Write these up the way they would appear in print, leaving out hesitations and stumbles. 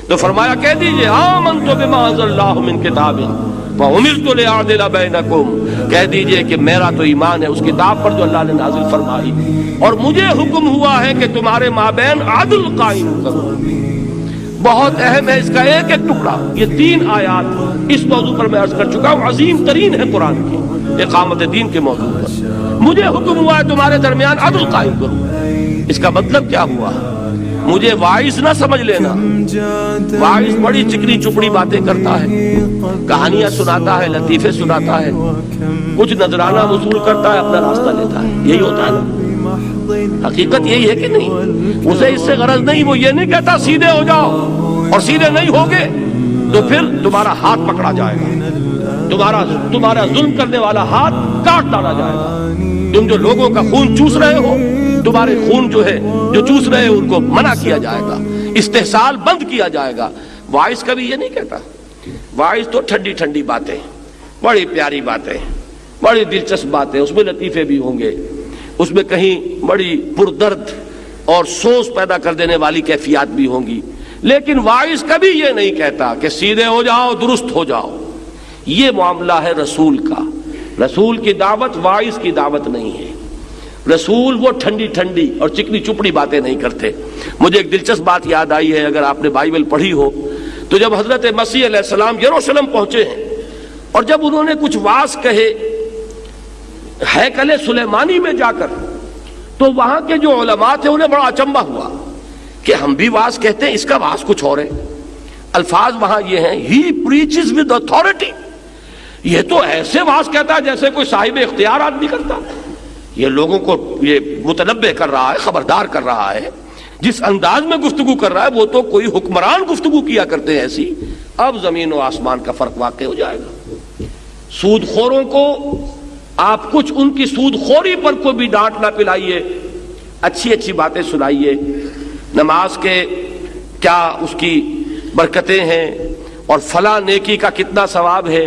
تو فرمایا کہہ دیجئے آمنت بما انزل اللہ من کتاب وامرت لأعدل بینکم، کہہ دیجئے کہ میرا تو ایمان ہے اس کتاب پر جو اللہ نے نازل فرمائی، اور مجھے حکم ہوا ہے کہ تمہارے مابین عدل قائم کرو۔ بہت اہم ہے اس کا ایک ایک ٹکڑا، یہ 3 آیات اس موضوع پر میں عرض کر چکا ہوں، عظیم ترین ہے قرآن کی اقامت دین کے موضوع پر۔ مجھے حکم ہوا ہے تمہارے درمیان عدل قائم کرو۔ اس کا مطلب کیا ہوا؟ مجھے واعظ نہ سمجھ لینا، واعظ بڑی چکنی چپڑی باتیں کرتا ہے، کہانیاں سناتا ہے، لطیفے سناتا ہے، کچھ نذرانہ وصول کرتا ہے، اپنا راستہ لیتا ہے، یہی ہوتا ہے نا؟ حقیقت یہی ہے کہ نہیں؟ اسے اس سے غرض نہیں، وہ یہ نہیں کہتا سیدھے ہو جاؤ، اور سیدھے نہیں ہوگے تو پھر تمہارا ہاتھ پکڑا جائے گا، تمہارا ظلم کرنے والا ہاتھ کاٹ ڈالا جائے گا، تم جو لوگوں کا خون چوس رہے ہو، تمہارے خون جو ہے جو چوس رہے ان کو منع کیا جائے گا، استحصال بند کیا جائے گا۔ واعظ کبھی یہ نہیں کہتا، واعظ تو ٹھنڈی ٹھنڈی باتیں، بڑی پیاری باتیں، بڑی دلچسپ باتیں، اس میں لطیفے بھی ہوں گے، اس میں کہیں بڑی پردرد اور سوز پیدا کر دینے والی کیفیات بھی ہوں گی، لیکن واعظ کبھی یہ نہیں کہتا کہ سیدھے ہو جاؤ، درست ہو جاؤ۔ یہ معاملہ ہے رسول کا۔ رسول کی دعوت واعظ کی دعوت نہیں ہے۔ رسول وہ ٹھنڈی ٹھنڈی اور چکنی چپڑی باتیں نہیں کرتے۔ مجھے ایک دلچسپ بات یاد آئی ہے، اگر آپ نے بائبل پڑھی ہو تو جب حضرت مسیح علیہ السلام یروشلم پہنچے ہیں اور جب انہوں نے کچھ واعظ کہے ہیکل سلیمانی میں جا کر، تو وہاں کے جو علماء تھے انہیں بڑا اچنبھا ہوا کہ ہم بھی واعظ کہتے ہیں، اس کا واعظ کچھ اور ہے۔ الفاظ وہاں یہ ہیں، ہی پریچز ود اتھارٹی، یہ تو ایسے واعظ کہتا ہے جیسے کوئی صاحب اختیار آدمی کرتا، یہ لوگوں کو یہ متنبہ کر رہا ہے، خبردار کر رہا ہے، جس انداز میں گفتگو کر رہا ہے وہ تو کوئی حکمران گفتگو کیا کرتے ہیں ایسی۔ اب زمین و آسمان کا فرق واقع ہو جائے گا۔ سود خوروں کو آپ کچھ ان کی سود خوری پر کوئی بھی ڈانٹ نہ پلائیے، اچھی اچھی باتیں سنائیے، نماز کے کیا اس کی برکتیں ہیں اور فلاں نیکی کا کتنا ثواب ہے،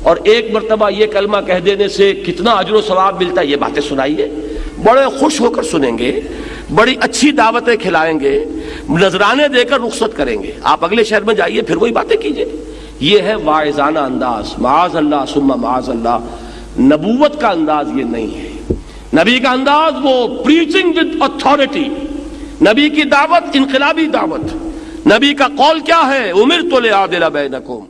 اور ایک مرتبہ یہ کلمہ کہہ دینے سے کتنا اجر و ثواب ملتا ہے، یہ باتیں سنائیے، بڑے خوش ہو کر سنیں گے، بڑی اچھی دعوتیں کھلائیں گے، نذرانے دے کر رخصت کریں گے۔ آپ اگلے شہر میں جائیے، پھر وہی باتیں کیجیے۔ یہ ہے واعظانہ انداز، معاذ اللہ ثم معاذ اللہ۔ نبوت کا انداز یہ نہیں ہے۔ نبی کا انداز وہ پریچنگ ود اتھارٹی، نبی کی دعوت انقلابی دعوت۔ نبی کا قول کیا ہے؟ امرت لأعدل بینکم۔